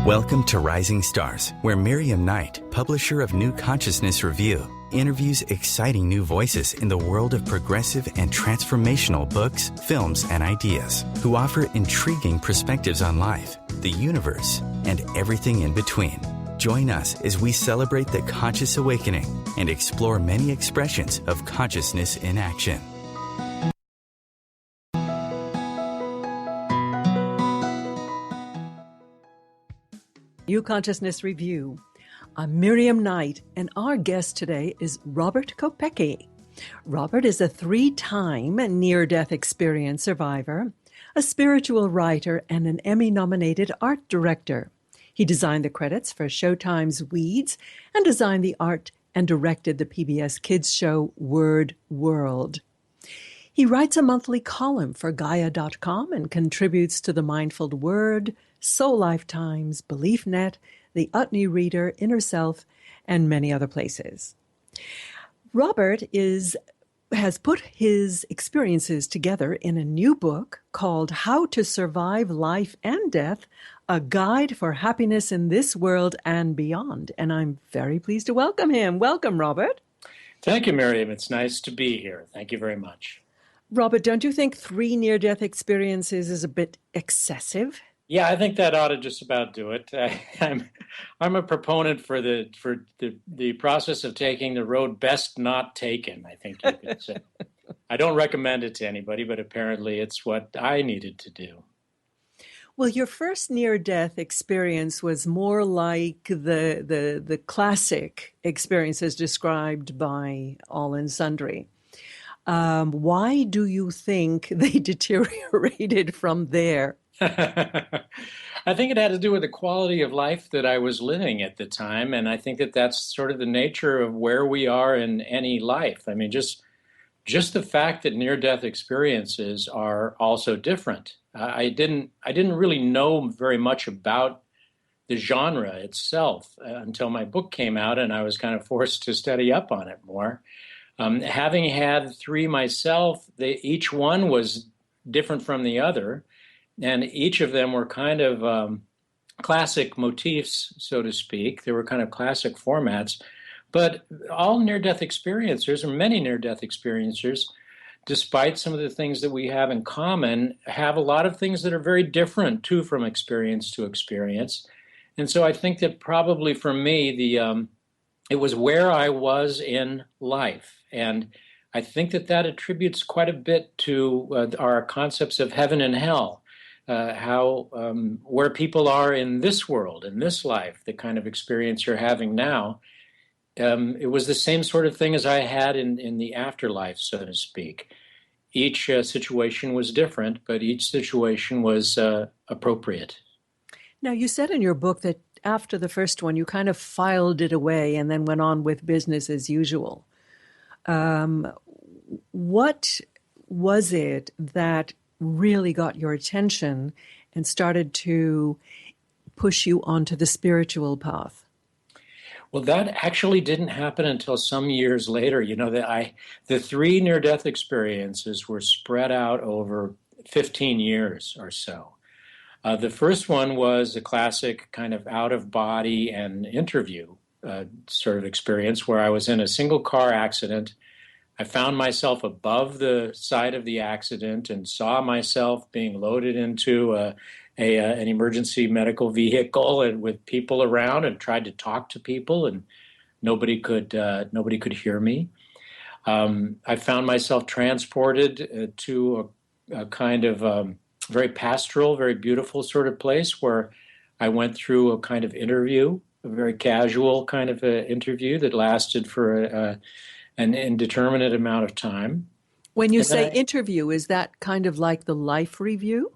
Welcome to Rising Stars, where Miriam Knight, publisher of New Consciousness Review, interviews exciting new voices in the world of progressive and transformational books, films, and ideas, who offer intriguing perspectives on life, the universe, and everything in between. Join us as we celebrate the conscious awakening and explore many expressions of consciousness in action. New Consciousness Review. I'm Miriam Knight, and our guest today is Robert Kopecky. Robert is a 3-time near-death experience survivor, a spiritual writer, and an Emmy-nominated art director. He designed the credits for Showtime's Weeds and designed the art and directed the PBS kids show Word World. He writes a monthly column for Gaia.com and contributes to the Mindful Word, Soul Lifetimes, BeliefNet, the Utne Reader, Inner Self, and many other places. Robert has put his experiences together in a new book called How to Survive Life and Death, a Guide for Happiness in This World and Beyond. And I'm very pleased to welcome him. Welcome, Robert. Thank you, Miriam. It's nice to be here. Thank you very much. Robert, don't you think 3 near-death experiences is a bit excessive? Yeah, I think that ought to just about do it. I'm a proponent for the process of taking the road best not taken, I think you could say. I don't recommend it to anybody, but apparently it's what I needed to do. Well, your first near-death experience was more like the classic experiences described by all and sundry. Why do you think they deteriorated from there? I think it had to do with the quality of life that I was living at the time, and I think that that's sort of the nature of where we are in any life. I mean, just the fact that near-death experiences are also different. I didn't really know very much about the genre itself until my book came out, and I was kind of forced to study up on it more. Having had 3 myself, each one was different from the other. And each of them were kind of classic motifs, so to speak. They were kind of classic formats. But all near-death experiencers, or many near-death experiencers, despite some of the things that we have in common, have a lot of things that are very different, too, from experience to experience. And so I think that probably for me, it was where I was in life. And I think that attributes quite a bit to our concepts of heaven and hell. Where people are in this world, in this life, the kind of experience you're having now, it was the same sort of thing as I had in the afterlife, so to speak. Each situation was different, but each situation was appropriate. Now, you said in your book that after the first one, you kind of filed it away and then went on with business as usual. What was it that really got your attention and started to push you onto the spiritual path? Well, that actually didn't happen until some years later. You know, the 3 near-death experiences were spread out over 15 years or so. The first one was a classic kind of out-of-body and interview sort of experience where I was in a single car accident. I found myself above the side of the accident and saw myself being loaded into an emergency medical vehicle and with people around, and tried to talk to people, and nobody could hear me. I found myself transported to a kind of very pastoral, very beautiful sort of place where I went through a kind of interview, a very casual kind of interview that lasted for an indeterminate amount of time. When you say interview, is that kind of like the life review?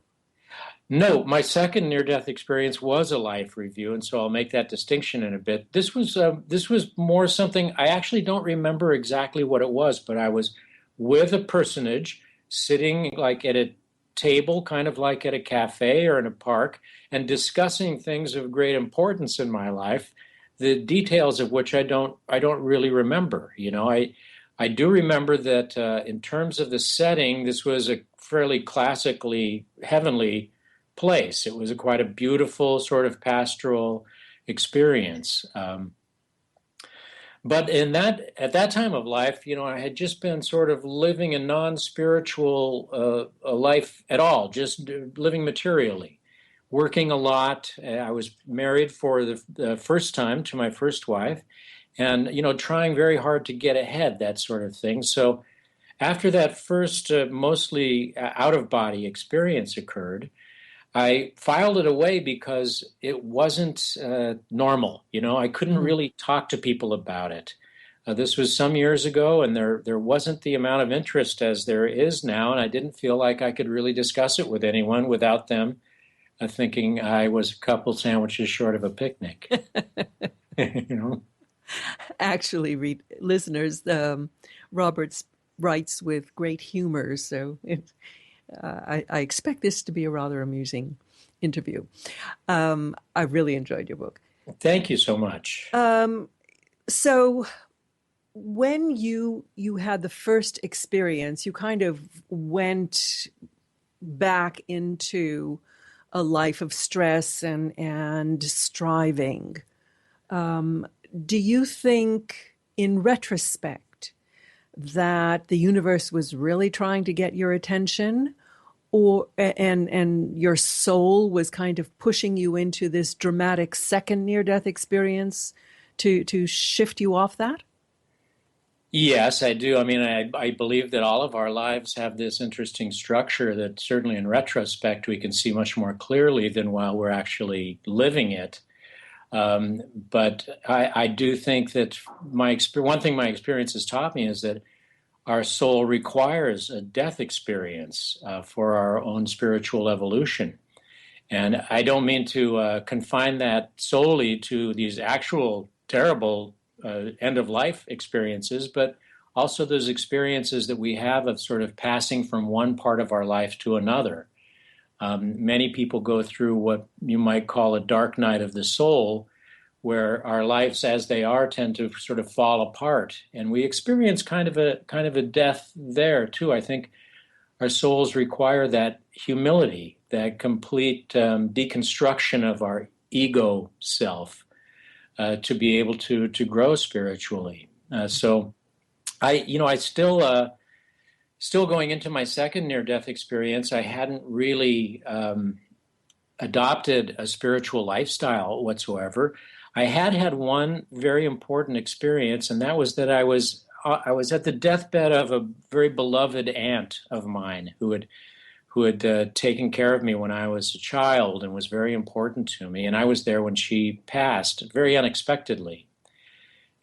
No, my second near-death experience was a life review, and so I'll make that distinction in a bit. This was more something, I actually don't remember exactly what it was, but I was with a personage sitting like at a table, kind of like at a cafe or in a park, and discussing things of great importance in my life, the details of which I don't really remember. You know, I do remember that in terms of the setting, this was a fairly classically heavenly place. It was quite a beautiful sort of pastoral experience. But at that time of life, I had just been sort of living a non-spiritual life at all, just living materially, working a lot. I was married for the first time to my first wife, and trying very hard to get ahead, that sort of thing. So after that first mostly out-of-body experience occurred, I filed it away because it wasn't normal. I couldn't really talk to people about it. This was some years ago, and there wasn't the amount of interest as there is now, and I didn't feel like I could really discuss it with anyone without them thinking I was a couple sandwiches short of a picnic. you know. Actually, listeners, Robert writes with great humor, so I expect this to be a rather amusing interview. I really enjoyed your book. Thank you so much. So when you had the first experience, you kind of went back into a life of stress and striving. Do you think, in retrospect, that the universe was really trying to get your attention, and your soul was kind of pushing you into this dramatic second near-death experience to shift you off that? Yes, I do. I mean, I believe that all of our lives have this interesting structure that certainly in retrospect we can see much more clearly than while we're actually living it. But I do think that one thing my experience has taught me is that our soul requires a death experience for our own spiritual evolution. And I don't mean to confine that solely to these actual terrible end-of-life experiences, but also those experiences that we have of sort of passing from one part of our life to another. Many people go through what you might call a dark night of the soul, where our lives as they are tend to sort of fall apart, and we experience kind of a death there too. I think our souls require that humility, that complete deconstruction of our ego self to be able to grow spiritually. So I still going into my second near-death experience, I hadn't really adopted a spiritual lifestyle whatsoever. I had one very important experience, and that was that I was at the deathbed of a very beloved aunt of mine who had taken care of me when I was a child and was very important to me. And I was there when she passed, very unexpectedly.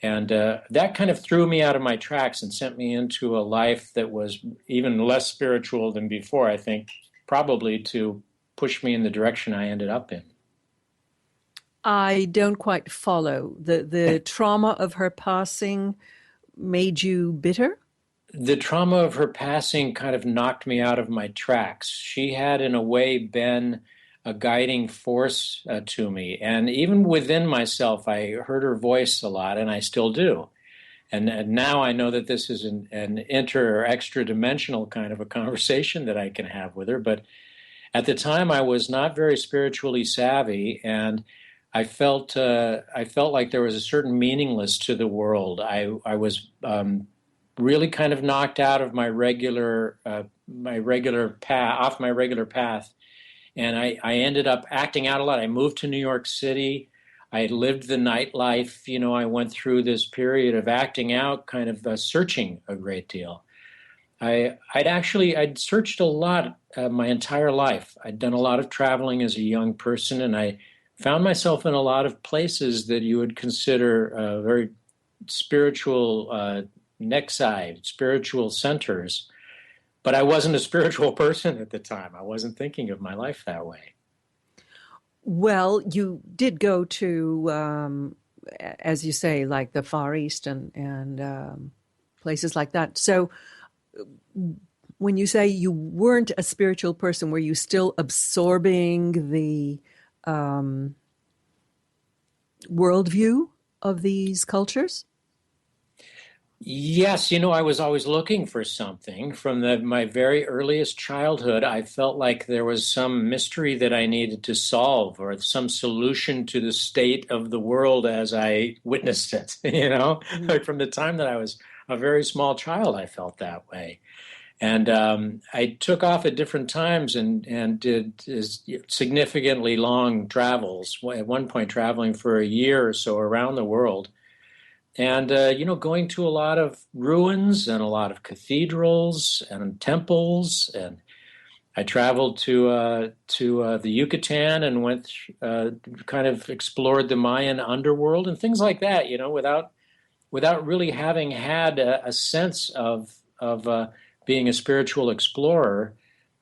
And that kind of threw me out of my tracks and sent me into a life that was even less spiritual than before, I think, probably to push me in the direction I ended up in. I don't quite follow. The trauma of her passing made you bitter? The trauma of her passing kind of knocked me out of my tracks. She had, in a way, been a guiding force to me. And even within myself, I heard her voice a lot, and I still do. And now I know that this is an inter or extra dimensional kind of a conversation that I can have with her. But at the time, I was not very spiritually savvy, and I felt like there was a certain meaningless to the world. I was really kind of knocked out of my regular path, off my regular path, and I ended up acting out a lot. I moved to New York City. I had lived the nightlife. I went through this period of acting out, kind of searching a great deal. I'd searched a lot my entire life. I'd done a lot of traveling as a young person, and I found myself in a lot of places that you would consider very spiritual nexi, spiritual centers. But I wasn't a spiritual person at the time. I wasn't thinking of my life that way. Well, you did go to, as you say, like the Far East and places like that. So when you say you weren't a spiritual person, were you still absorbing the worldview of these cultures? Yes, I was always looking for something. From my very earliest childhood, I felt like there was some mystery that I needed to solve or some solution to the state of the world as I witnessed it, Mhm. Like from the time that I was a very small child, I felt that way. And I took off at different times and did significantly long travels, at one point traveling for a year or so around the world and going to a lot of ruins and a lot of cathedrals and temples. And I traveled to the Yucatan and went kind of explored the Mayan underworld and things like that, without really having had a sense of being a spiritual explorer.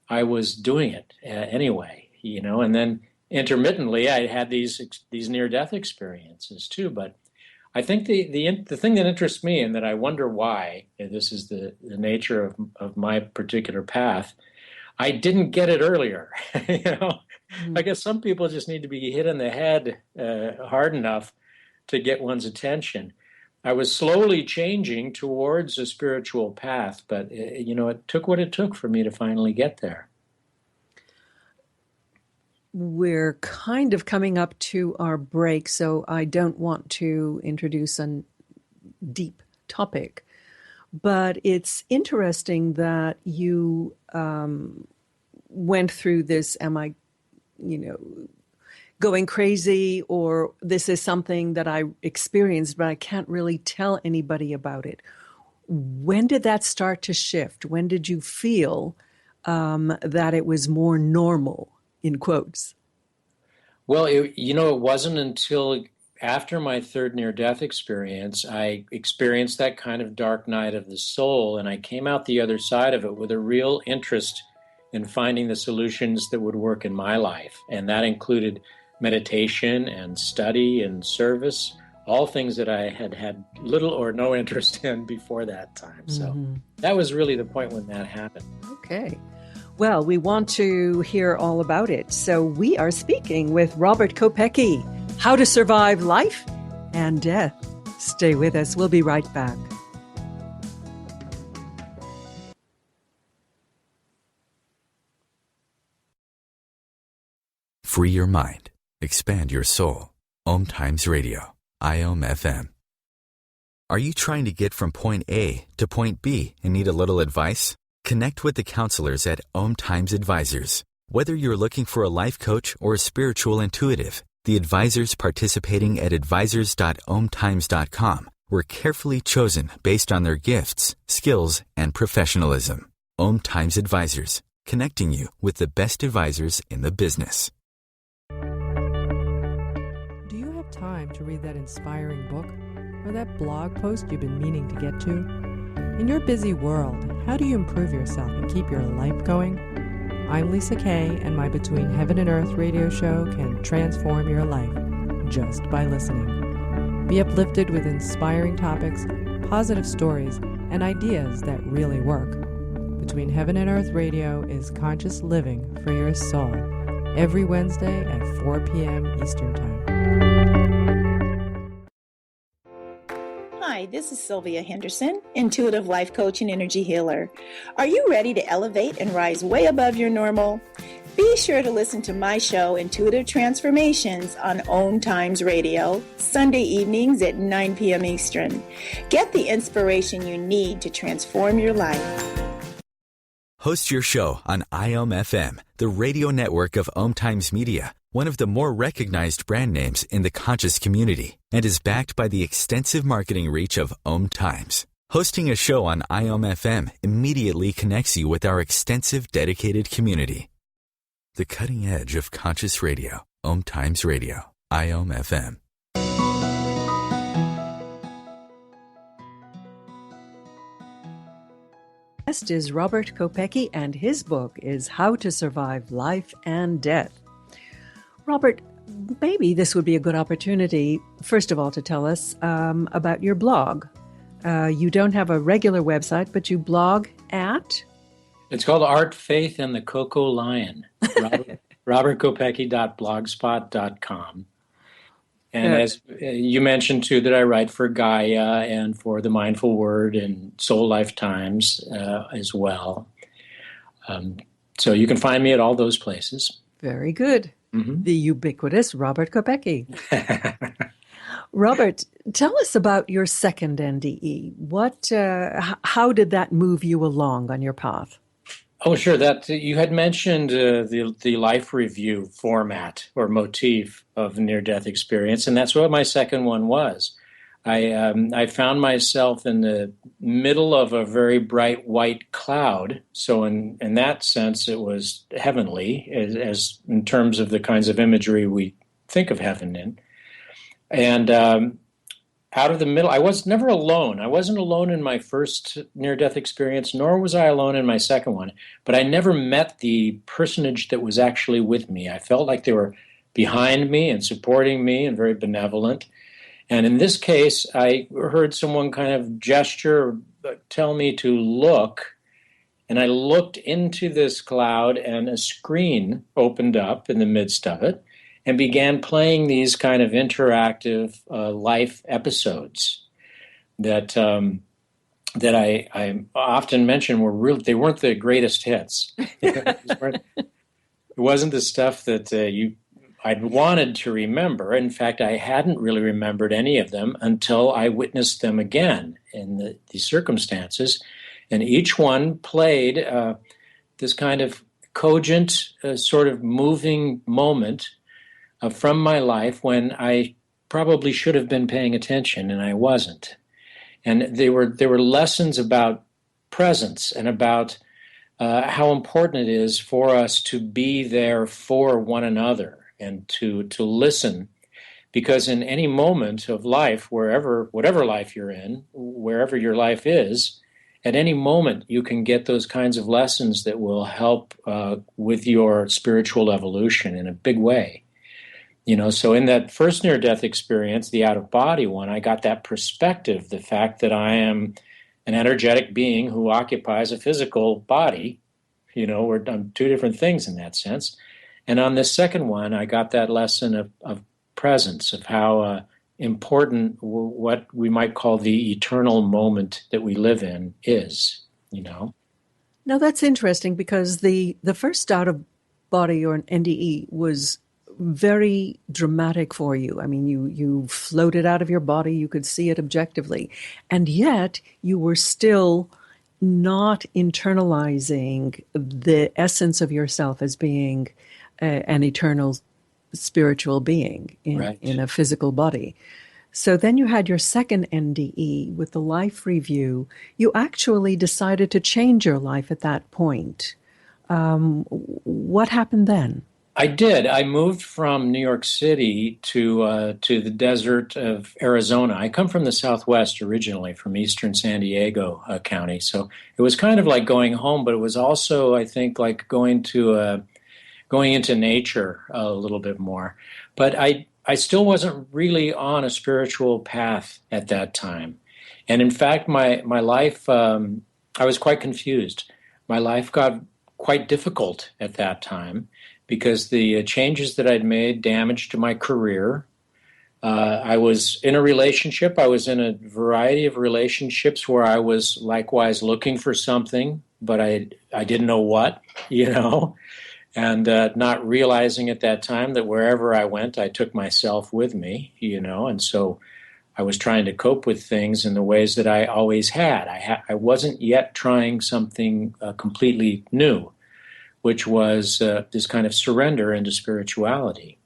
I was doing it anyway, and then intermittently I had these near death experiences too. But I think the thing that interests me and that I wonder why, and this is the nature of my particular path, I didn't get it earlier. I Mhm. guess some people just need to be hit in the head hard enough to get one's attention. I was slowly changing towards a spiritual path, but it took what it took for me to finally get there. We're kind of coming up to our break, so I don't want to introduce a deep topic. But it's interesting that you went through this. Am I, you know, going crazy, or this is something that I experienced, but I can't really tell anybody about it? When did that start to shift? When did you feel that it was more normal, in quotes? Well, it wasn't until after my third near-death experience, I experienced that kind of dark night of the soul, and I came out the other side of it with a real interest in finding the solutions that would work in my life. And that included meditation and study and service, all things that I had had little or no interest in before that time. So Mm-hmm. that was really the point when that happened. Okay. Well, we want to hear all about it. So we are speaking with Robert Kopecky, How to Survive Life and Death. Stay with us. We'll be right back. Free your mind. Expand your soul. OMTimes Radio. IOM FM. Are you trying to get from point A to point B and need a little advice? Connect with the counselors at OMTimes Advisors. Whether you're looking for a life coach or a spiritual intuitive, the advisors participating at advisors.omtimes.com were carefully chosen based on their gifts, skills, and professionalism. OMTimes Advisors, connecting you with the best advisors in the business. Do you have time to read that inspiring book or that blog post you've been meaning to get to? In your busy world, how do you improve yourself and keep your life going? I'm Lisa Kay, and my Between Heaven and Earth radio show can transform your life just by listening. Be uplifted with inspiring topics, positive stories, and ideas that really work. Between Heaven and Earth radio is conscious living for your soul, every Wednesday at 4 p.m. Eastern Time. Hi, this is Sylvia Henderson, intuitive life coach and energy healer. Are you ready to elevate and rise way above your normal? Be sure to listen to my show, Intuitive Transformations, on OMTimes Radio, Sunday evenings at 9 p.m. Eastern. Get the inspiration you need to transform your life. Host your show on IOM FM, the radio network of OMTimes Media, one of the more recognized brand names in the conscious community, and is backed by the extensive marketing reach of OMTimes. Hosting a show on IOM FM immediately connects you with our extensive dedicated community. The cutting edge of conscious radio, OMTimes Radio, IOM FM. Guest is Robert Kopecky, and his book is How to Survive Life and Death. Robert, maybe this would be a good opportunity, first of all, to tell us about your blog. You don't have a regular website, but you blog at? It's called Art, Faith, and the Cocoa Lion. RobertKopecky.blogspot.com. And as you mentioned, too, that I write for Gaia and for The Mindful Word and Soul Lifetimes as well. So you can find me at all those places. Very good. Mm-hmm. The ubiquitous Robert Kopecky. Robert, tell us about your second NDE. How did that move you along on your path? Oh, sure. That you had mentioned the life review format or motif of near-death experience, and that's what my second one was. I found myself in the middle of a very bright white cloud. So in that sense, it was heavenly, as in terms of the kinds of imagery we think of heaven in. And out of the middle, I was never alone. I wasn't alone in my first near-death experience, nor was I alone in my second one. But I never met the personage that was actually with me. I felt like they were behind me and supporting me and very benevolent. And in this case, I heard someone kind of gesture, tell me to look. And I looked into this cloud, and a screen opened up in the midst of it and began playing these kind of interactive life episodes that I often mention they weren't the greatest hits. It wasn't the stuff that I'd wanted to remember. In fact, I hadn't really remembered any of them until I witnessed them again in the circumstances. And each one played this kind of cogent, sort of moving moment from my life when I probably should have been paying attention and I wasn't. And they were lessons about presence and about how important it is for us to be there for one another and to listen. Because in any moment of life, whatever life you're in, wherever your life is, at any moment you can get those kinds of lessons that will help with your spiritual evolution in a big way. So in that first near-death experience, the out-of-body one, I got that perspective, the fact that I am an energetic being who occupies a physical body. We're done two different things in that sense. And on this second one, I got that lesson of presence, of how important what we might call the eternal moment that we live in is, Now that's interesting because the first out-of-body or an NDE was very dramatic for you. I mean, you floated out of your body, you could see it objectively, and yet you were still not internalizing the essence of yourself as being an eternal spiritual being in a physical body. So then you had your second NDE with the life review. You actually decided to change your life at that point. What happened then? I did. I moved from New York City to the desert of Arizona. I come from the Southwest originally, from eastern San Diego County. So it was kind of like going home, but it was also, I think, like going into nature a little bit more. But I still wasn't really on a spiritual path at that time. And in fact, my life, I was quite confused. My life got quite difficult at that time, because the changes that I'd made damaged my career. I was in a relationship. I was in a variety of relationships where I was likewise looking for something, but I didn't know what, and not realizing at that time that wherever I went, I took myself with me, and so I was trying to cope with things in the ways that I always had. I wasn't yet trying something completely new, which was this kind of surrender into spirituality.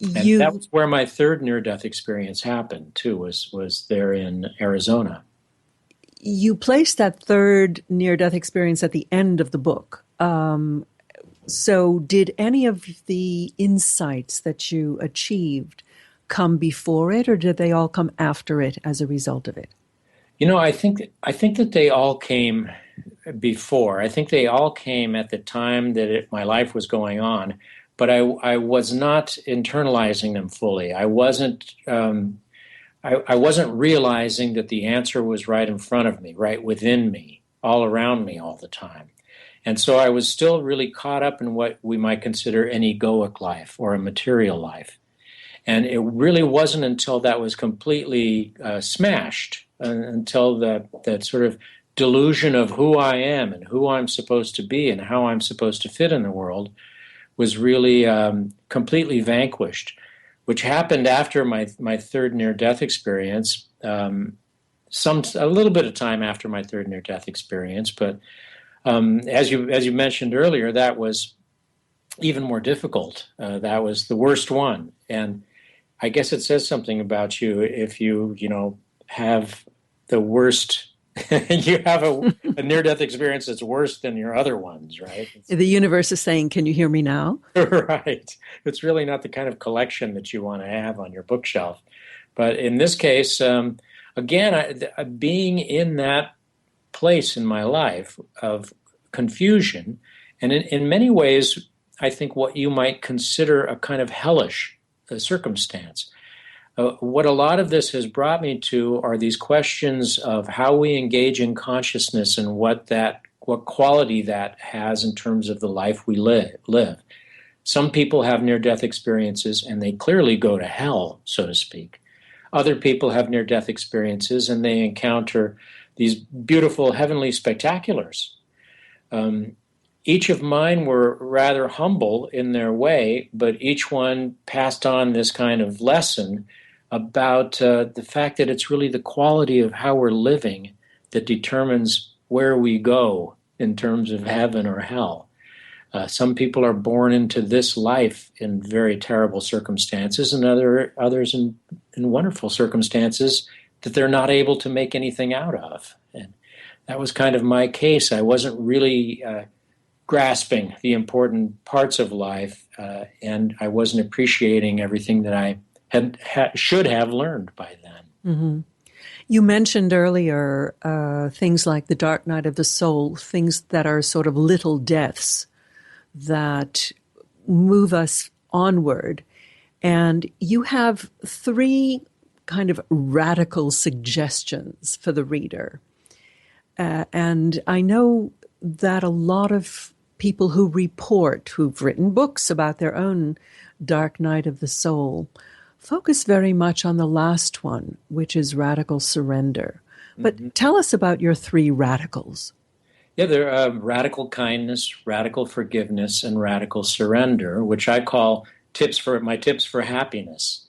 And that was where my third near-death experience happened, too, was there in Arizona. You placed that third near-death experience at the end of the book. So did any of the insights that you achieved come before it, or did they all come after it as a result of it? I think that they all came before. I think they all came at the time that my life was going on, but I was not internalizing them fully. I wasn't realizing that the answer was right in front of me, right within me, all around me all the time. And so I was still really caught up in what we might consider an egoic life or a material life. And it really wasn't until that was completely smashed, until that sort of delusion of who I am and who I'm supposed to be and how I'm supposed to fit in the world was really completely vanquished, which happened after my third near-death experience, a little bit of time after my third near-death experience. But as you mentioned earlier, that was even more difficult. That was the worst one. And I guess it says something about you if you have the worst, you have a near-death experience that's worse than your other ones, right? The universe is saying, can you hear me now? Right. It's really not the kind of collection that you want to have on your bookshelf. But in this case, again, being in that place in my life of confusion, and in many ways, I think what you might consider a kind of hellish circumstance. What a lot of this has brought me to are these questions of how we engage in consciousness and what quality that has in terms of the life we live. Some people have near-death experiences and they clearly go to hell, so to speak. Other people have near-death experiences and they encounter these beautiful heavenly spectaculars. Each of mine were rather humble in their way, but each one passed on this kind of lesson about the fact that it's really the quality of how we're living that determines where we go in terms of heaven or hell. Some people are born into this life in very terrible circumstances, and others in wonderful circumstances that they're not able to make anything out of. And that was kind of my case. I wasn't really grasping the important parts of life, and I wasn't appreciating everything that I should have learned by then. Mm-hmm. You mentioned earlier things like the dark night of the soul, things that are sort of little deaths that move us onward. And you have 3 kind of radical suggestions for the reader. And I know that a lot of people who report, who've written books about their own dark night of the soul, focus very much on the last one, which is radical surrender. But tell us about your 3 radicals. Yeah, they're radical kindness, radical forgiveness, and radical surrender, which I call tips for happiness.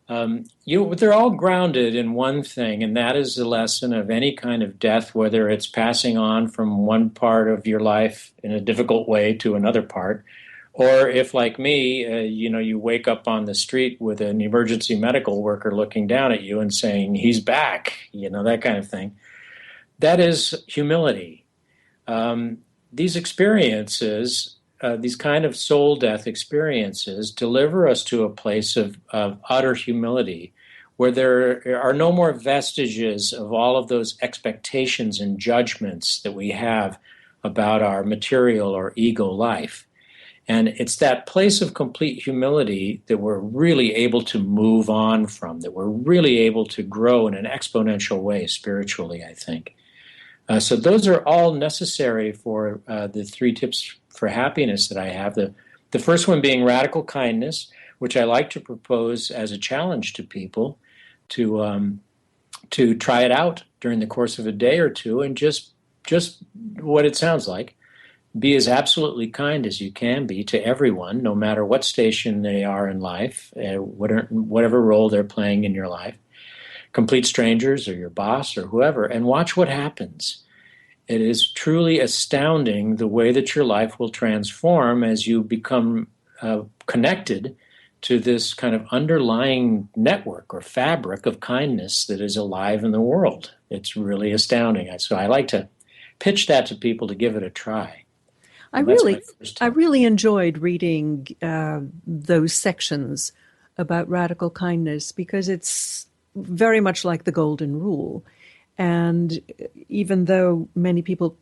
They're all grounded in one thing, and that is the lesson of any kind of death, whether it's passing on from one part of your life in a difficult way to another part, or if, like me, you wake up on the street with an emergency medical worker looking down at you and saying, he's back, that kind of thing. That is humility. These experiences, these kind of soul death experiences, deliver us to a place of utter humility, where there are no more vestiges of all of those expectations and judgments that we have about our material or ego life. And it's that place of complete humility that we're really able to move on from, that we're really able to grow in an exponential way spiritually, I think. So those are all necessary for the 3 tips for happiness that I have. The first one being radical kindness, which I like to propose as a challenge to people to try it out during the course of a day or two, and just what it sounds like. Be as absolutely kind as you can be to everyone, no matter what station they are in life, whatever role they're playing in your life. Complete strangers or your boss or whoever, and watch what happens. It is truly astounding the way that your life will transform as you become connected to this kind of underlying network or fabric of kindness that is alive in the world. It's really astounding. So I like to pitch that to people to give it a try. I really enjoyed reading those sections about radical kindness, because it's very much like the Golden Rule. And even though many people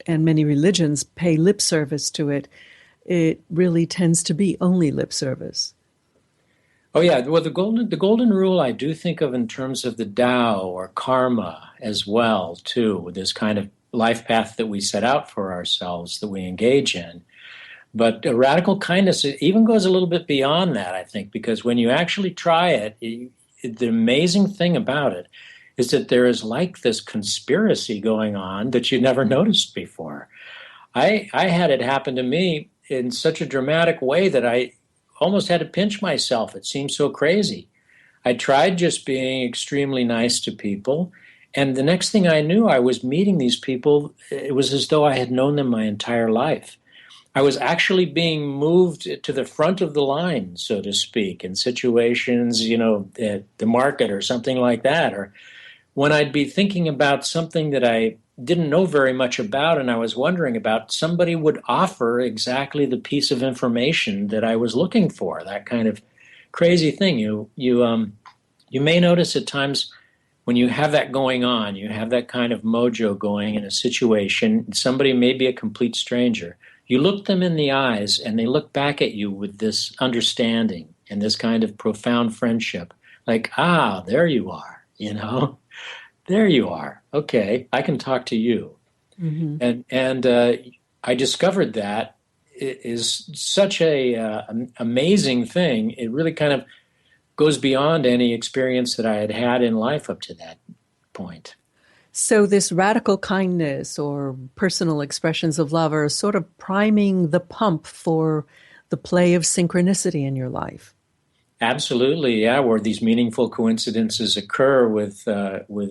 and many religions pay lip service to it, it really tends to be only lip service. Oh yeah, well the golden rule I do think of in terms of the Tao or karma as well too, with this kind of life path that we set out for ourselves that we engage in. But radical kindness, it even goes a little bit beyond that, I think, because when you actually try it, the amazing thing about it is that there is like this conspiracy going on that you never noticed before. I had it happen to me in such a dramatic way that I almost had to pinch myself. It seemed so crazy. I tried just being extremely nice to people, and the next thing I knew, I was meeting these people. It was as though I had known them my entire life. I was actually being moved to the front of the line, so to speak, in situations, at the market or something like that, or when I'd be thinking about something that I didn't know very much about and I was wondering about, somebody would offer exactly the piece of information that I was looking for. That kind of crazy thing. You may notice at times when you have that going on, you have that kind of mojo going in a situation, somebody may be a complete stranger. You look them in the eyes and they look back at you with this understanding and this kind of profound friendship. Like, there you are, there you are. Okay, I can talk to you. Mm-hmm. And I discovered that it is such an amazing thing. It really kind of goes beyond any experience that I had had in life up to that point. So this radical kindness or personal expressions of love are sort of priming the pump for the play of synchronicity in your life. Absolutely, yeah, where these meaningful coincidences occur with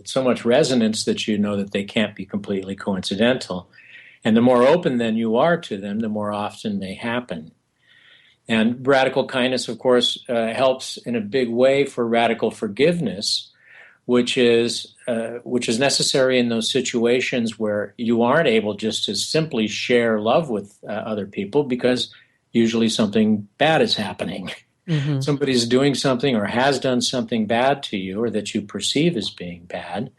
so much resonance that you know that they can't be completely coincidental. And the more open then you are to them, the more often they happen. And radical kindness, of course, helps in a big way for radical forgiveness, which is necessary in those situations where you aren't able just to simply share love with other people because usually something bad is happening. Mm-hmm. Somebody's doing something or has done something bad to you or that you perceive as being bad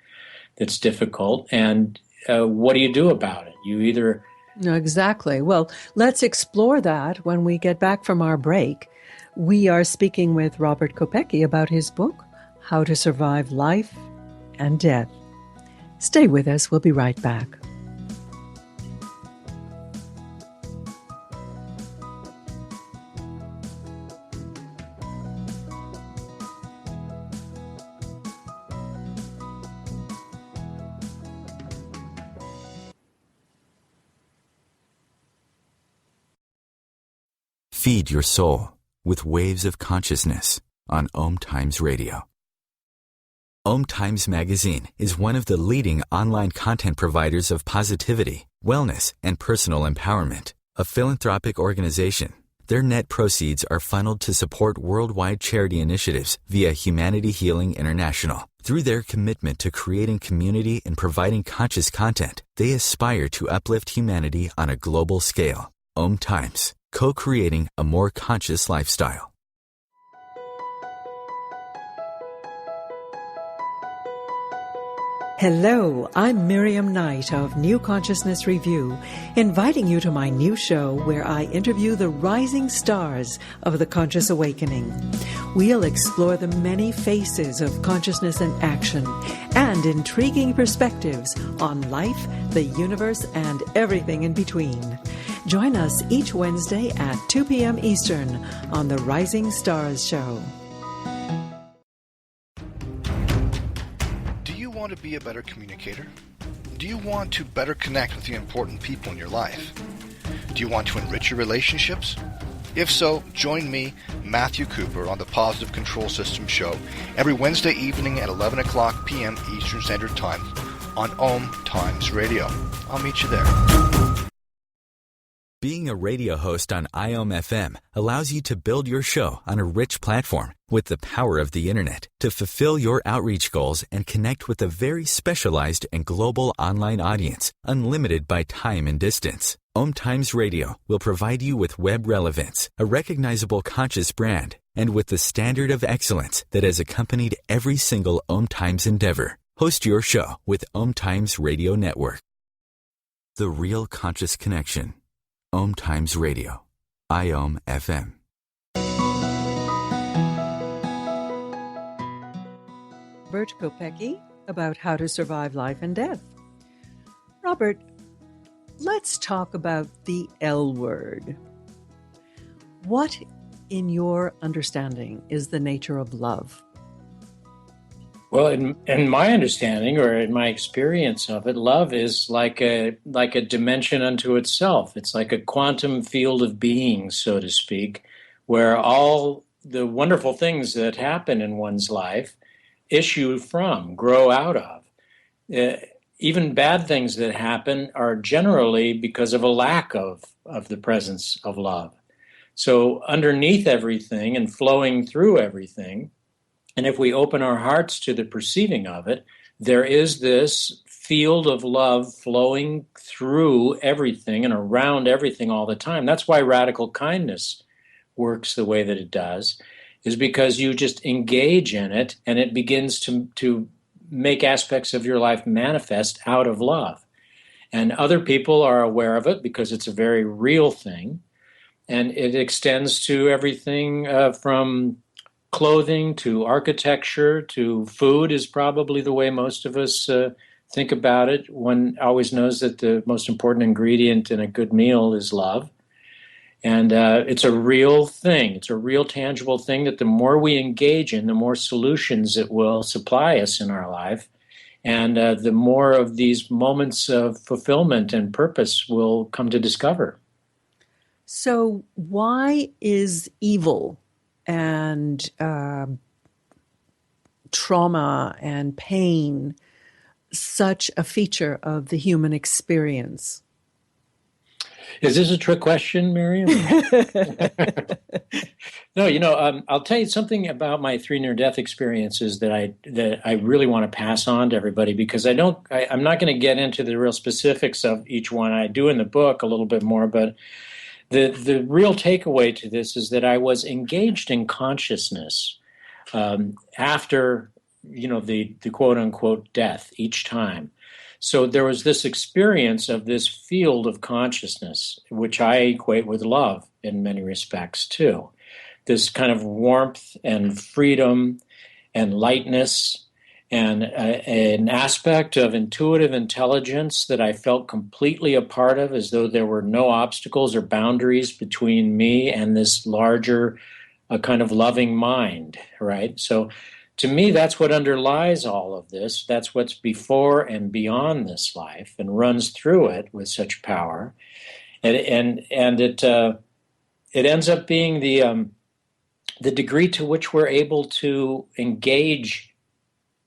that's difficult. And what do you do about it? You either... No, exactly. Well, let's explore that when we get back from our break. We are speaking with Robert Kopecky about his book, How to Survive Life and Death. Stay with us. We'll be right back. Feed your soul with waves of consciousness on OMTimes Radio. OMTimes Magazine is one of the leading online content providers of positivity, wellness, and personal empowerment. A philanthropic organization, their net proceeds are funneled to support worldwide charity initiatives via Humanity Healing International. Through their commitment to creating community and providing conscious content, they aspire to uplift humanity on a global scale. OMTimes, co-creating a more conscious lifestyle. Hello, I'm Miriam Knight of New Consciousness Review, inviting you to my new show where I interview the rising stars of the conscious awakening. We'll explore the many faces of consciousness in action and intriguing perspectives on life, the universe, and everything in between. Join us each Wednesday at 2 p.m. Eastern on the Rising Stars Show. Do you want to be a better communicator? Do you want to better connect with the important people in your life? Do you want to enrich your relationships? If so, join me, Matthew Cooper, on the Positive Control System Show every Wednesday evening at 11 o'clock p.m. Eastern Standard Time on OMTimes Radio. I'll meet you there. Being a radio host on IOM-FM allows you to build your show on a rich platform with the power of the internet to fulfill your outreach goals and connect with a very specialized and global online audience, unlimited by time and distance. OMTimes Radio will provide you with web relevance, a recognizable conscious brand, and with the standard of excellence that has accompanied every single OMTimes endeavor. Host your show with OMTimes Radio Network. The Real Conscious Connection. OMTimes Radio. IOM-FM. Robert Kopecky about how to survive life and death. Robert, let's talk about the L word. What, in your understanding, is the nature of love? Well, in my understanding or in my experience of it, love is like a dimension unto itself. It's like a quantum field of being, so to speak, where all the wonderful things that happen in one's life issue from, grow out of. Uh, Even bad things that happen are generally because of a lack of the presence of love. So underneath everything and flowing through everything, and if we open our hearts to the perceiving of it, there is this field of love flowing through everything and around everything all the time. That's why radical kindness works the way that it does, is because you just engage in it and it begins to make aspects of your life manifest out of love. And other people are aware of it because it's a very real thing. And it extends to everything from clothing to architecture to food is probably the way most of us think about it. One always knows that the most important ingredient in a good meal is love. And it's a real thing. It's a real tangible thing that the more we engage in, the more solutions it will supply us in our life. And the more of these moments of fulfillment and purpose we'll come to discover. So why is evil and trauma and pain such a feature of the human experience? Is this a trick question, Miriam? No, I'll tell you something about my 3 near-death experiences that I really want to pass on to everybody, because I'm not going to get into the real specifics of each one. I do in the book a little bit more, but the real takeaway to this is that I was engaged in consciousness after, the quote-unquote death each time. So there was this experience of this field of consciousness, which I equate with love in many respects too. This kind of warmth and freedom and lightness and an aspect of intuitive intelligence that I felt completely a part of, as though there were no obstacles or boundaries between me and this larger kind of loving mind, right? So to me, that's what underlies all of this. That's what's before and beyond this life and runs through it with such power. And it ends up being the degree to which we're able to engage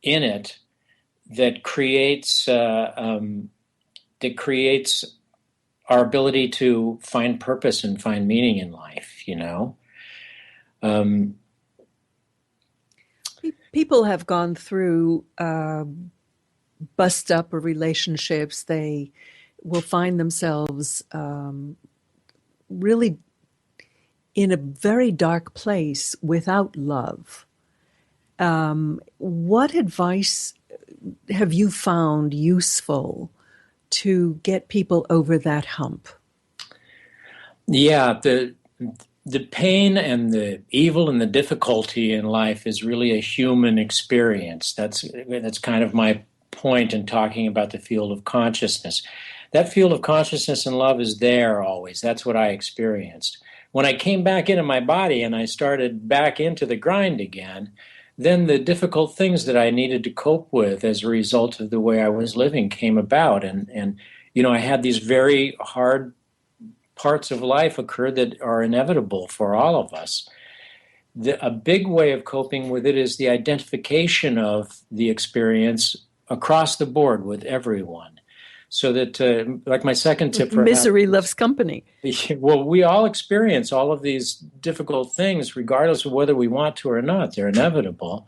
in it that creates our ability to find purpose and find meaning in life, People have gone through bust up or relationships. They will find themselves really in a very dark place without love. What advice have you found useful to get people over that hump? Yeah, the pain and the evil and the difficulty in life is really a human experience. That's kind of my point in talking about the field of consciousness. That field of consciousness and love is there always. That's what I experienced. When I came back into my body and I started back into the grind again, then the difficult things that I needed to cope with as a result of the way I was living came about. And I had these very hard parts of life occur that are inevitable for all of us. A big way of coping with it is the identification of the experience across the board with everyone. So that, like my second tip for misery loves company. Well, we all experience all of these difficult things, regardless of whether we want to or not. They're inevitable.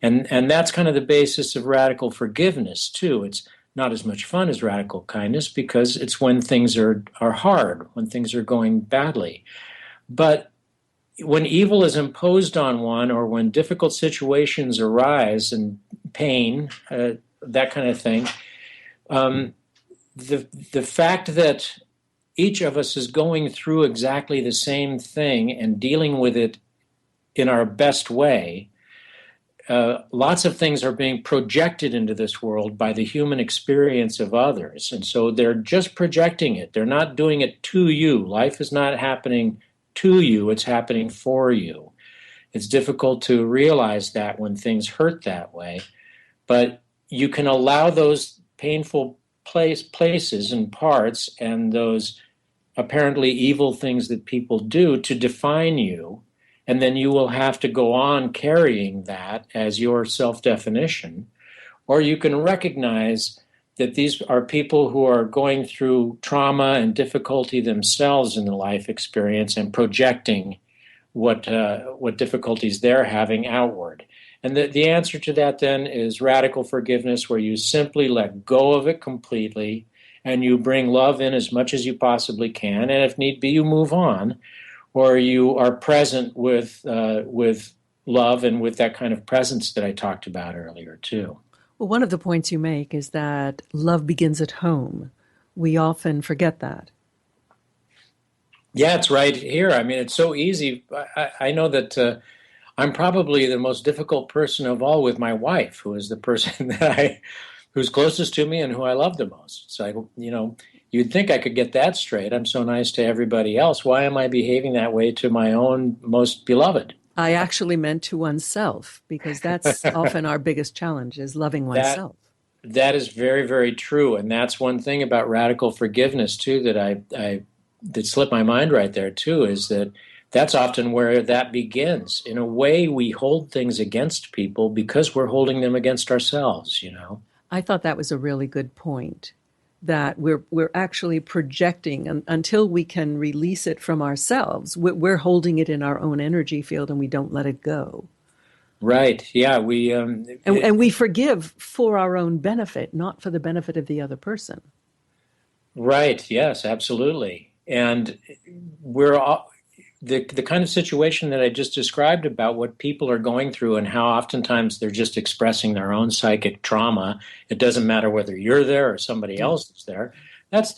And that's kind of the basis of radical forgiveness, too. It's not as much fun as radical kindness because it's when things are hard, when things are going badly. But when evil is imposed on one, or when difficult situations arise and pain, that kind of thing, the fact that each of us is going through exactly the same thing and dealing with it in our best way, lots of things are being projected into this world by the human experience of others. And so they're just projecting it. They're not doing it to you. Life is not happening to you, it's happening for you. It's difficult to realize that when things hurt that way, but you can allow those painful places and parts and those apparently evil things that people do to define you, and then you will have to go on carrying that as your self-definition. Or you can recognize that these are people who are going through trauma and difficulty themselves in the life experience and projecting what difficulties they're having outward. And the answer to that then is radical forgiveness, where you simply let go of it completely and you bring love in as much as you possibly can. And if need be, you move on, or you are present with love and with that kind of presence that I talked about earlier, too. Well, one of the points you make is that love begins at home. We often forget that. Yeah, it's right here. I mean, it's so easy. I know that I'm probably the most difficult person of all with my wife, who is the person who's closest to me and who I love the most. It's like, you'd think I could get that straight. I'm so nice to everybody else. Why am I behaving that way to my own most beloved? I actually meant to oneself, because that's often our biggest challenge, is loving oneself. That is very, very true. And that's one thing about radical forgiveness, too, that slipped my mind right there, too, is that that's often where that begins. In a way, we hold things against people because we're holding them against ourselves, I thought that was a really good point, that we're actually projecting until we can release it from ourselves. We're holding it in our own energy field and we don't let it go. Right. Yeah. And we forgive for our own benefit, not for the benefit of the other person. Right. Yes, absolutely. And we're all, the kind of situation that I just described about what people are going through and how oftentimes they're just expressing their own psychic trauma. It doesn't matter whether you're there or somebody else is there. That's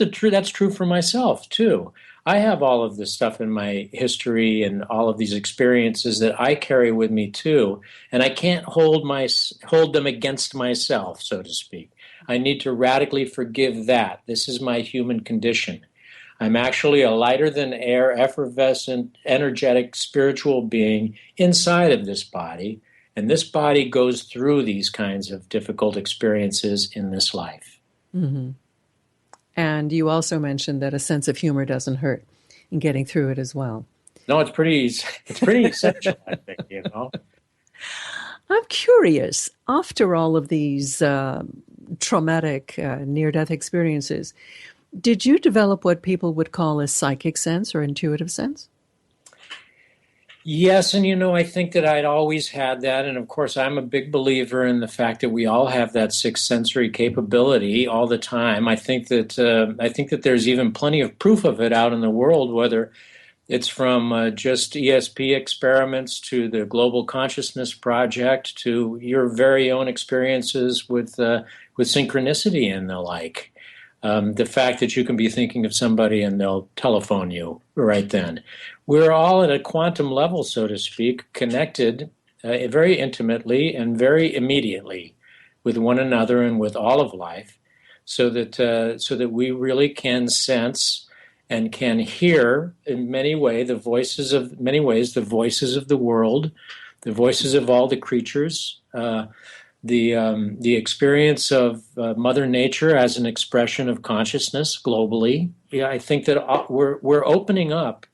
true for myself too. I have all of this stuff in my history and all of these experiences that I carry with me too, and I can't hold them against myself, so to speak. I need to radically forgive that. This is my human condition. I'm actually a lighter than air, effervescent, energetic, spiritual being inside of this body, and this body goes through these kinds of difficult experiences in this life. Mm-hmm. And you also mentioned that a sense of humor doesn't hurt in getting through it as well. No, it's pretty essential, I think, I'm curious, after all of these traumatic near-death experiences, did you develop what people would call a psychic sense or intuitive sense? Yes, and I think that I'd always had that, and of course I'm a big believer in the fact that we all have that sixth sensory capability all the time. I think that there's even plenty of proof of it out in the world, whether it's from just ESP experiments to the Global Consciousness Project to your very own experiences with synchronicity and the like. The fact that you can be thinking of somebody and they'll telephone you right then. We're all at a quantum level, so to speak, connected very intimately and very immediately with one another and with all of life, so that we really can sense and can hear in many ways the voices of the world, the voices of all the creatures. The experience of Mother Nature as an expression of consciousness globally. Yeah, I think that we're opening up.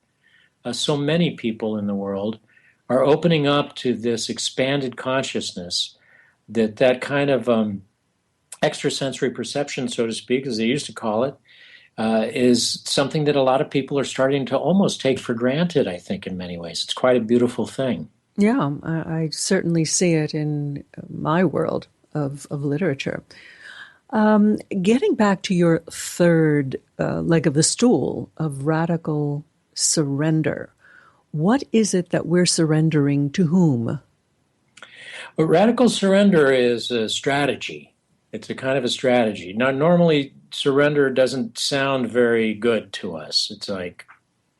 So many people in the world are opening up to this expanded consciousness. That kind of extrasensory perception, so to speak, as they used to call it, is something that a lot of people are starting to almost take for granted. I think in many ways, it's quite a beautiful thing. Yeah, I certainly see it in my world of literature. Getting back to your third leg of the stool of radical surrender, what is it that we're surrendering to whom? Well, radical surrender is a strategy. It's a kind of a strategy. Now, normally surrender doesn't sound very good to us. It's like,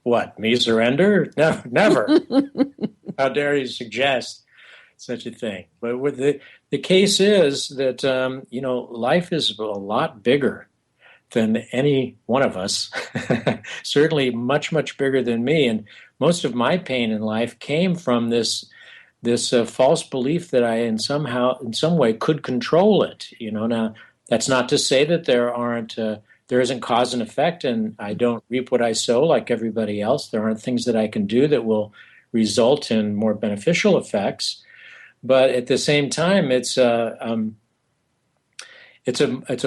what, me surrender? No, never. How dare you suggest such a thing? But with the case is that, life is a lot bigger than any one of us, certainly much, much bigger than me. And most of my pain in life came from this false belief that I in some way could control it. Now that's not to say that there isn't cause and effect, and I don't reap what I sow like everybody else. There aren't things that I can do that will result in more beneficial effects. But at the same time, it's a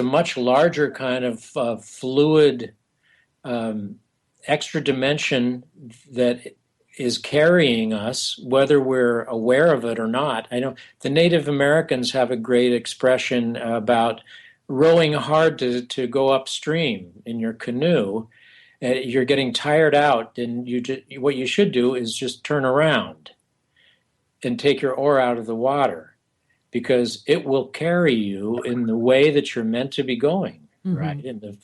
much larger kind of fluid extra dimension that is carrying us, whether we're aware of it or not. I know the Native Americans have a great expression about rowing hard to go upstream in your canoe. You're getting tired out, and what you should do is just turn around and take your oar out of the water, because it will carry you in the way that you're meant to be going, right? And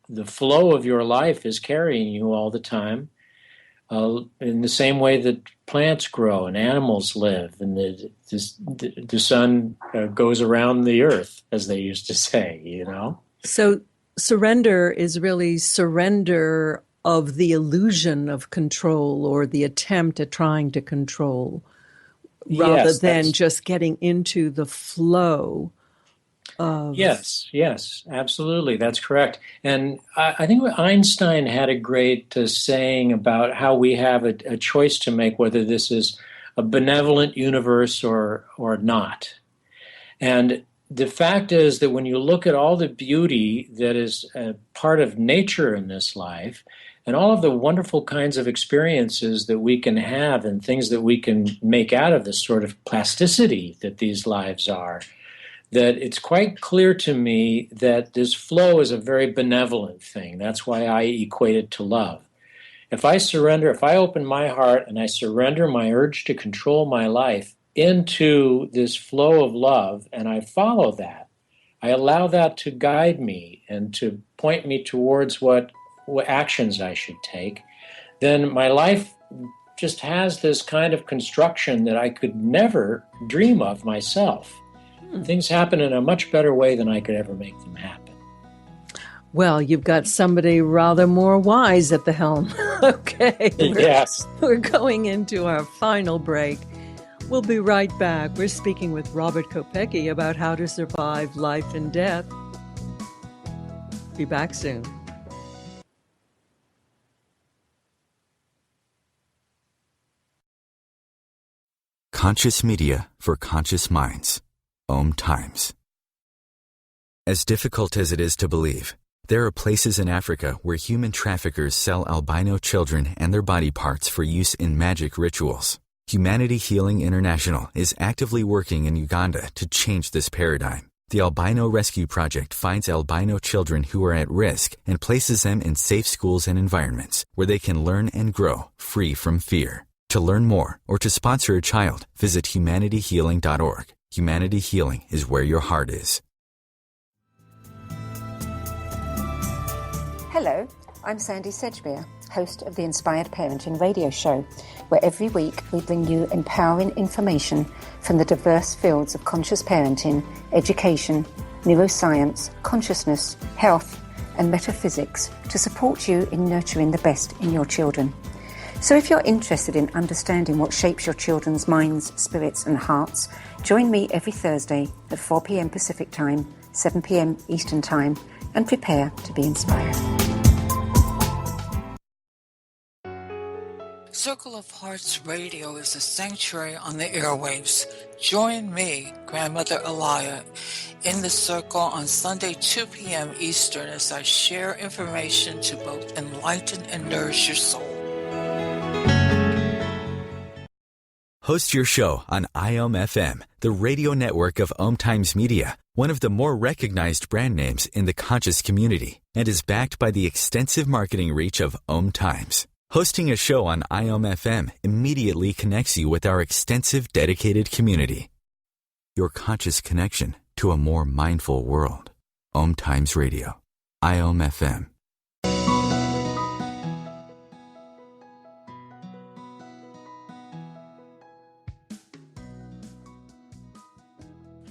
the flow of your life is carrying you all the time, in the same way that plants grow and animals live, and the sun goes around the earth, as they used to say, So surrender is really surrender of the illusion of control or the attempt at trying to control, rather than just getting into the flow of... Yes, absolutely. That's correct. And I think Einstein had a great saying about how we have a choice to make, whether this is a benevolent universe or not. And the fact is that when you look at all the beauty that is a part of nature in this life, and all of the wonderful kinds of experiences that we can have and things that we can make out of this sort of plasticity that these lives are, that it's quite clear to me that this flow is a very benevolent thing. That's why I equate it to love. If I open my heart and I surrender my urge to control my life into this flow of love, and I follow that, I allow that to guide me and to point me towards what actions I should take, then my life just has this kind of construction that I could never dream of myself. Things happen in a much better way than I could ever make them happen. Well, you've got somebody rather more wise at the helm. Okay. Yes. We're going into our final break. We'll be right back. We're speaking with Robert Kopecky about how to survive life and death. Be back soon. Conscious media for conscious minds. OMTimes. As difficult as it is to believe, there are places in Africa where human traffickers sell albino children and their body parts for use in magic rituals. Humanity Healing International is actively working in Uganda to change this paradigm. The Albino Rescue Project finds albino children who are at risk and places them in safe schools and environments where they can learn and grow free from fear. To learn more or to sponsor a child, visit humanityhealing.org. Humanity Healing is where your heart is. Hello, I'm Sandy Sedgbeer, host of the Inspired Parenting radio show, where every week we bring you empowering information from the diverse fields of conscious parenting, education, neuroscience, consciousness, health, and metaphysics to support you in nurturing the best in your children. So if you're interested in understanding what shapes your children's minds, spirits, and hearts, join me every Thursday at 4 p.m. Pacific Time, 7 p.m. Eastern Time, and prepare to be inspired. Circle of Hearts Radio is a sanctuary on the airwaves. Join me, Grandmother Elia, in the circle on Sunday, 2 p.m. Eastern as I share information to both enlighten and nourish your soul. Host your show on IOM-FM, the radio network of OMTimes Media, one of the more recognized brand names in the conscious community, and is backed by the extensive marketing reach of OMTimes. Hosting a show on IOM-FM immediately connects you with our extensive dedicated community. Your conscious connection to a more mindful world. OMTimes Radio. IOM-FM.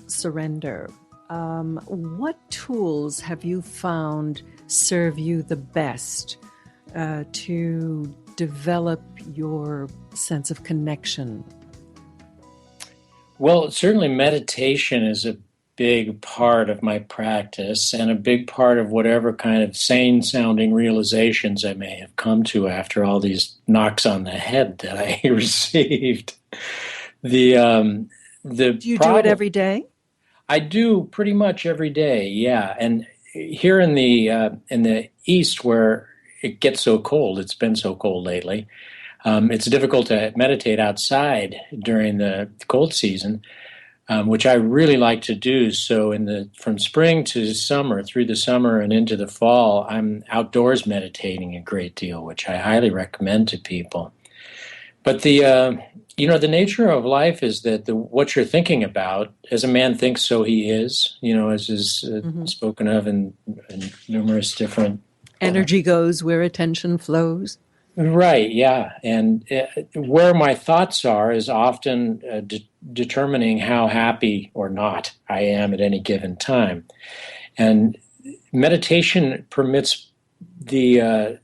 Surrender. What tools have you found serve you the best to develop your sense of connection? Well, certainly meditation is a big part of my practice and a big part of whatever kind of sane-sounding realizations I may have come to after all these knocks on the head that I received. The Do you do it every day? I do pretty much every day, yeah. And here in the East, where it gets so cold, it's been so cold lately. It's difficult to meditate outside during the cold season, which I really like to do. So from spring to summer, through the summer and into the fall, I'm outdoors meditating a great deal, which I highly recommend to people. But the nature of life is that what you're thinking about, as a man thinks, so he is, as is spoken of in numerous different... Energy goes where attention flows. Right, yeah. And where my thoughts are is often determining how happy or not I am at any given time. And meditation permits the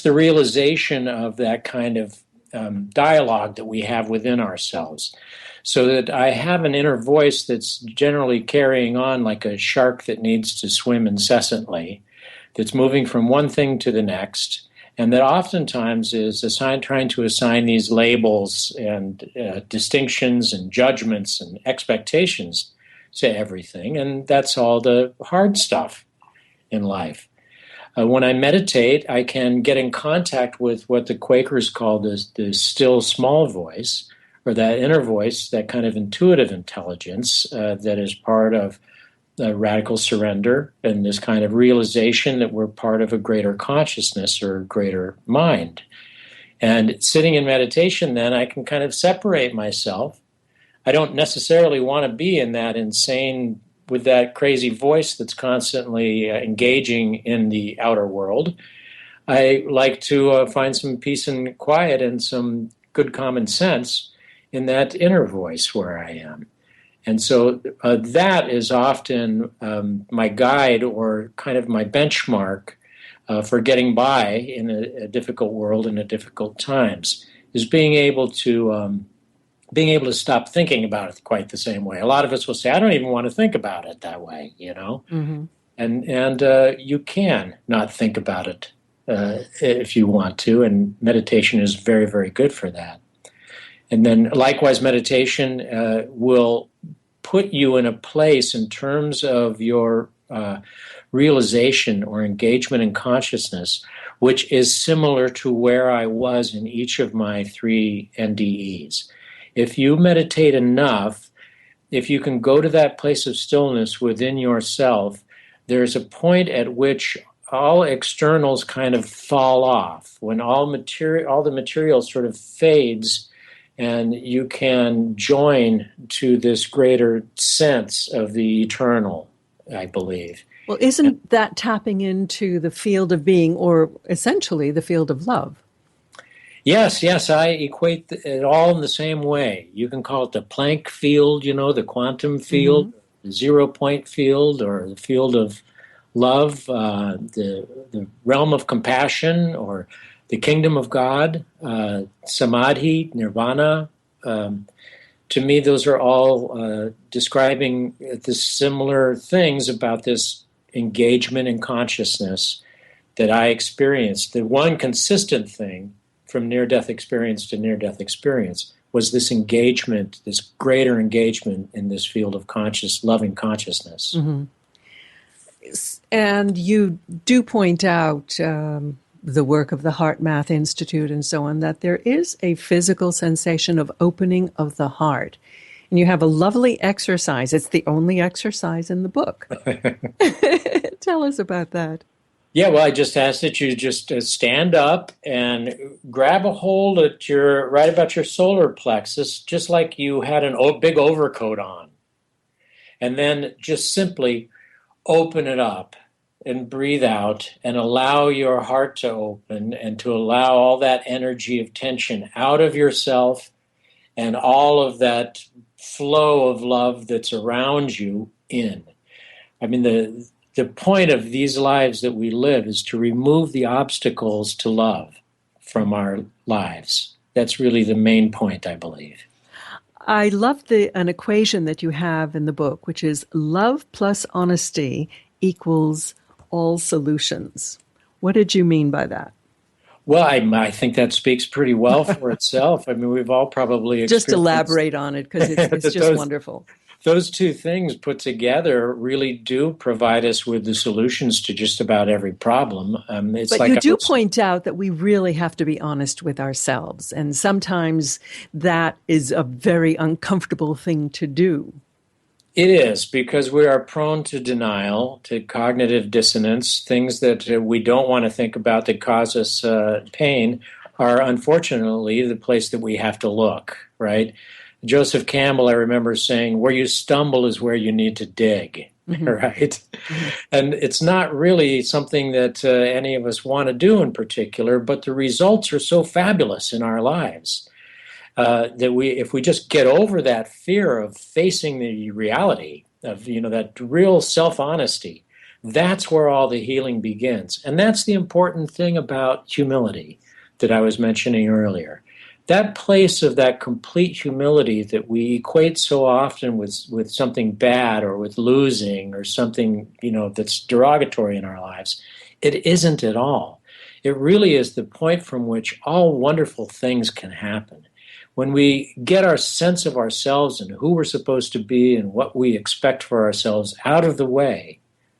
realization of that kind of dialogue that we have within ourselves, so that I have an inner voice that's generally carrying on like a shark that needs to swim incessantly, that's moving from one thing to the next, and that oftentimes is trying to assign these labels and distinctions and judgments and expectations to everything, and that's all the hard stuff in life. When I meditate, I can get in contact with what the Quakers call the still small voice, or that inner voice, that kind of intuitive intelligence that is part of radical surrender and this kind of realization that we're part of a greater consciousness or greater mind. And sitting in meditation, then I can kind of separate myself. I don't necessarily want to be in that insane, with that crazy voice that's constantly engaging in the outer world. I like to find some peace and quiet and some good common sense in that inner voice where I am. And so that is often my guide, or kind of my benchmark for getting by in a difficult world and at difficult times, is being able to stop thinking about it quite the same way. A lot of us will say, I don't even want to think about it that way, Mm-hmm. And you can not think about it if you want to, and meditation is very, very good for that. And then likewise, meditation will put you in a place in terms of your realization or engagement in consciousness, which is similar to where I was in each of my 3 NDEs. If you meditate enough, if you can go to that place of stillness within yourself, there's a point at which all externals kind of fall off, when all the material sort of fades, and you can join to this greater sense of the eternal, I believe. Well, isn't that tapping into the field of being, or essentially the field of love? Yes, I equate it all in the same way. You can call it the Planck field, the quantum field, the 0-point field, or the field of love, the realm of compassion, or the kingdom of God, samadhi, nirvana. To me, those are all describing the similar things about this engagement in consciousness that I experienced. The one consistent thing from near-death experience to near-death experience was this engagement, this greater engagement in this field of loving consciousness. Mm-hmm. And you do point out the work of the Heart Math Institute and so on, that there is a physical sensation of opening of the heart. And you have a lovely exercise. It's the only exercise in the book. Tell us about that. Yeah, well, I just asked that you just stand up and grab a hold at right about your solar plexus, just like you had a big overcoat on. And then just simply open it up and breathe out and allow your heart to open, and to allow all that energy of tension out of yourself and all of that flow of love that's around you in. I mean, the point of these lives that we live is to remove the obstacles to love from our lives. That's really the main point, I believe. I love an equation that you have in the book, which is love plus honesty equals all solutions. What did you mean by that? Well, I think that speaks pretty well for itself. I mean, we've all probably experienced... Just elaborate on it, because it's just wonderful. Those two things put together really do provide us with the solutions to just about every problem. But you do point out that we really have to be honest with ourselves, and sometimes that is a very uncomfortable thing to do. It is, because we are prone to denial, to cognitive dissonance. Things that we don't want to think about that cause us pain are unfortunately the place that we have to look, right? Joseph Campbell, I remember saying, where you stumble is where you need to dig, right? Mm-hmm. And it's not really something that any of us want to do in particular, but the results are so fabulous in our lives that if we just get over that fear of facing the reality of, that real self-honesty, that's where all the healing begins. And that's the important thing about humility that I was mentioning earlier. That place of that complete humility that we equate so often with something bad or with losing or something, that's derogatory in our lives, it isn't at all. It really is the point from which all wonderful things can happen. When we get our sense of ourselves and who we're supposed to be and what we expect for ourselves out of the way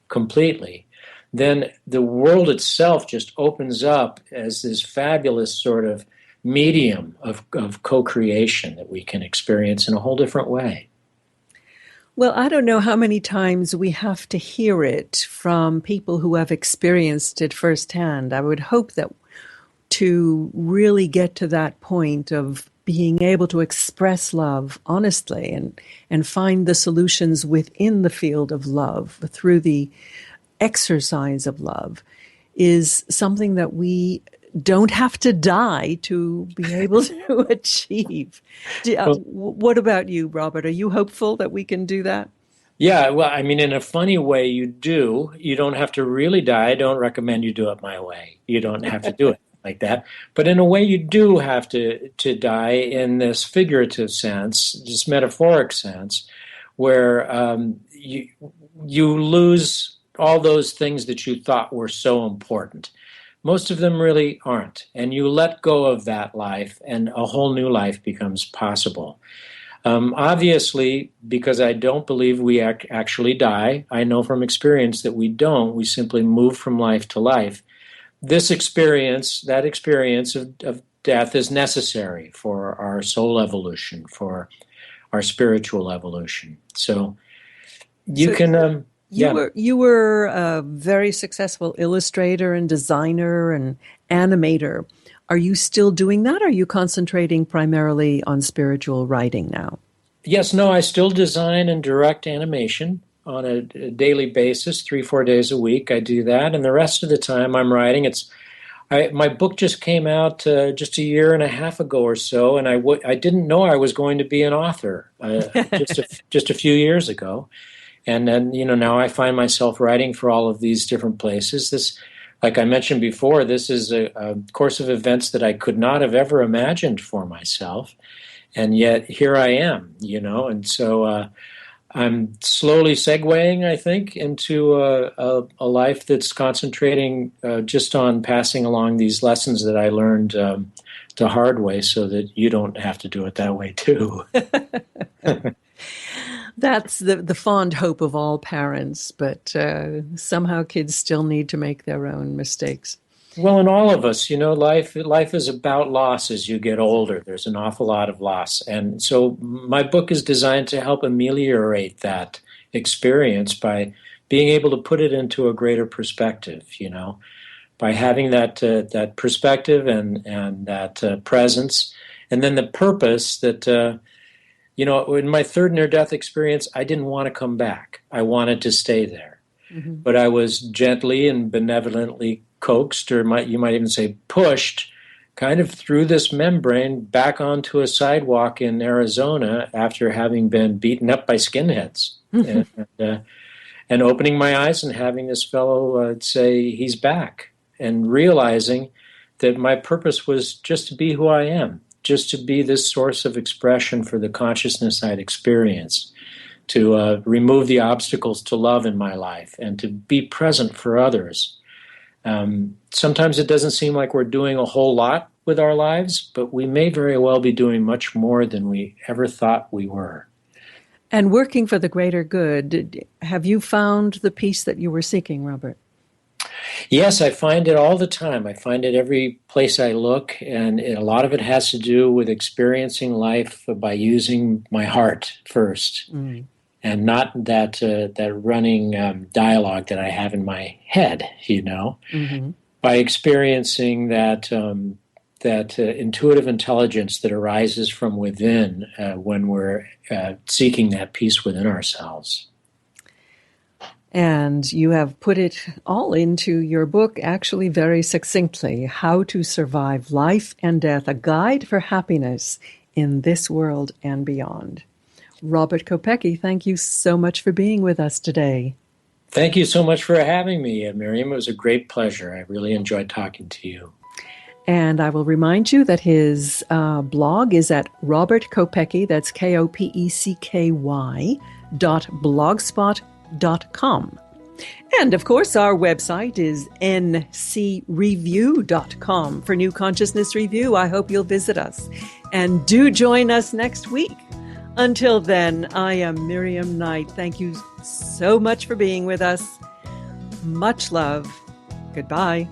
completely, then the world itself just opens up as this fabulous sort of medium of co-creation that we can experience in a whole different way. Well, I don't know how many times we have to hear it from people who have experienced it firsthand. I would hope that to really get to that point of being able to express love honestly and find the solutions within the field of love through the exercise of love is something that we don't have to die to be able to achieve. What about you, Robert? Are you hopeful that we can do that? Yeah, well, I mean, in a funny way, you do. You don't have to really die. I don't recommend you do it my way. You don't have to do it like that. But in a way, you do have to die in this figurative sense, this metaphoric sense, where you lose all those things that you thought were so important. Most of them really aren't. And you let go of that life, and a whole new life becomes possible. Obviously, because I don't believe we actually die, I know from experience that we don't. We simply move from life to life. That experience of death is necessary for our soul evolution, for our spiritual evolution. So you can... You were a very successful illustrator and designer and animator. Are you still doing that? Or are you concentrating primarily on spiritual writing now? Yes, no, I still design and direct animation on a daily basis, 3-4 days a week. I do that, and the rest of the time I'm writing. My book just came out just a year and a half ago or so, and I didn't know I was going to be an author just a few years ago. And then, now I find myself writing for all of these different places. This, like I mentioned before, this is a course of events that I could not have ever imagined for myself. And yet here I am, and so I'm slowly segueing, I think, into a life that's concentrating just on passing along these lessons that I learned the hard way so that you don't have to do it that way too. That's the fond hope of all parents, but somehow kids still need to make their own mistakes. Well, in all of us, life is about loss as you get older. There's an awful lot of loss. And so my book is designed to help ameliorate that experience by being able to put it into a greater perspective, by having that perspective and that presence. And then the purpose that... in my third near-death experience, I didn't want to come back. I wanted to stay there. Mm-hmm. But I was gently and benevolently coaxed, or you might even say pushed, kind of through this membrane back onto a sidewalk in Arizona after having been beaten up by skinheads. And opening my eyes and having this fellow say he's back, and realizing that my purpose was just to be who I am, just to be this source of expression for the consciousness I'd experienced, to remove the obstacles to love in my life, and to be present for others. Sometimes it doesn't seem like we're doing a whole lot with our lives, but we may very well be doing much more than we ever thought we were. And working for the greater good, have you found the peace that you were seeking, Robert? Yes, I find it all the time. I find it every place I look, and a lot of it has to do with experiencing life by using my heart first, and not that running dialogue that I have in my head, by experiencing that intuitive intelligence that arises from within when we're seeking that peace within ourselves. And you have put it all into your book, actually very succinctly, How to Survive Life and Death, a Guide for Happiness in This World and Beyond. Robert Kopecky, thank you so much for being with us today. Thank you so much for having me, Miriam. It was a great pleasure. I really enjoyed talking to you. And I will remind you that his blog is at Robert Kopecky, that's Kopecky.blogspot.com. And of course, our website is ncreview.com for New Consciousness Review. I hope you'll visit us. And do join us next week. Until then, I am Miriam Knight. Thank you so much for being with us. Much love. Goodbye.